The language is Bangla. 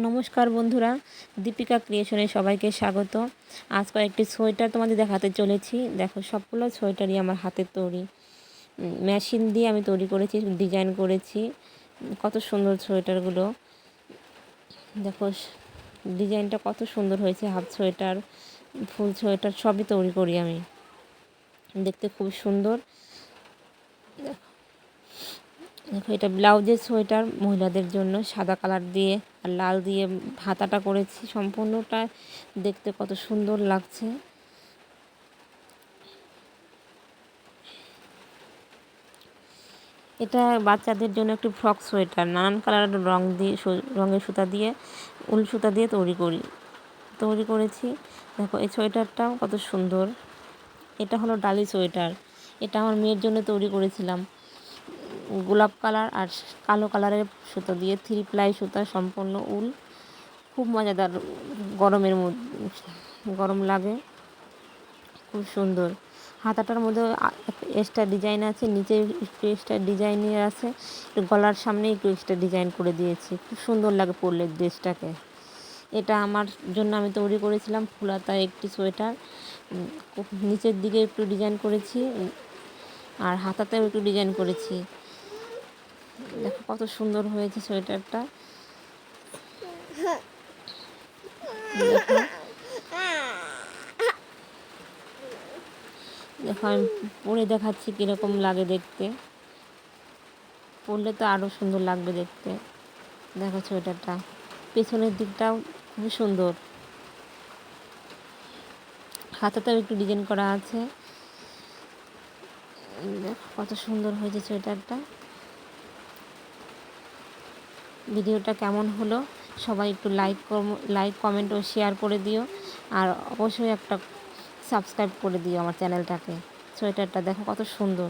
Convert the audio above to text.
নমস্কার বন্ধুরা, দীপিকা ক্রিয়েশনে সবাইকে স্বাগত। আজ কয়েকটি সোয়েটার তোমাদের দেখাতে চলেছি। দেখো, সবগুলো সোয়েটারই আমার হাতের তৈরি, মেশিন দিয়ে আমি তৈরি করেছি, ডিজাইন করেছি। কত সুন্দর সোয়েটারগুলো, দেখো ডিজাইনটা কত সুন্দর হয়েছে। হাফ সোয়েটার, ফুল সোয়েটার সবই তৈরি করি আমি, দেখতে খুব সুন্দর। দেখো, এটা ব্লাউজের সোয়েটার মহিলাদের জন্য, সাদা কালার দিয়ে আর লাল দিয়ে হাতাটা করেছি। সম্পূর্ণটা দেখতে কত সুন্দর লাগছে। এটা বাচ্চাদের জন্য একটি ফ্রক সোয়েটার, নানান কালারের রঙের সুতা দিয়ে, উল সুতা দিয়ে তৈরি করেছি। দেখো, এই সোয়েটারটাও কত সুন্দর। এটা হলো ডালি সোয়েটার, এটা আমার মেয়ের জন্য তৈরি করেছিলাম। গোলাপ কালার আর কালো কালারের সুতো দিয়ে, 3 প্লাই সুতা, সম্পূর্ণ উল, খুব মজাদার। গরম লাগে, খুব সুন্দর। হাতাটার মধ্যে এক্সট্রা ডিজাইন আছে, নিচে একটু এক্সট্রা ডিজাইনের আছে, গলার সামনে একটু এক্সট্রা ডিজাইন করে দিয়েছি। খুব সুন্দর লাগে পরলে ড্রেসটাকে। এটা আমার জন্য আমি তৈরি করেছিলাম ফুলাতা একটি সোয়েটার। নিচের দিকে একটু ডিজাইন করেছি আর হাতাতেও একটু ডিজাইন করেছি। দেখো কত সুন্দর হয়েছে সোয়েটারটা। দেখো, আমি পরে দেখাচ্ছি কীরকম লাগে দেখতে। পরলে তো আরও সুন্দর লাগবে দেখতে। দেখো সোয়েটারটা, পেছনের দিকটাও খুবই সুন্দর, হাতাতেও একটু ডিজাইন করা আছে। দেখো কত সুন্দর হয়েছে সোয়েটারটা। ভিডিওটা কেমন হলো সবাই একটু লাইক কমেন্ট ও শেয়ার করে দিও, আর অবশ্যই একটা সাবস্ক্রাইব করে দিও আমার চ্যানেলটাকে। সোয়েটারটা দেখো কত সুন্দর।